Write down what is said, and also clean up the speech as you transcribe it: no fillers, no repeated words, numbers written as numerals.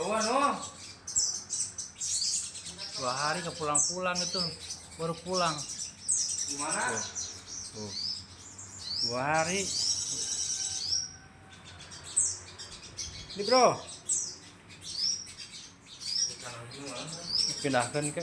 no. 2 hari nggak pulang-pulang itu, baru pulang. Gimana? Tuh. 2 hari. Ini bro, pindahkan ke.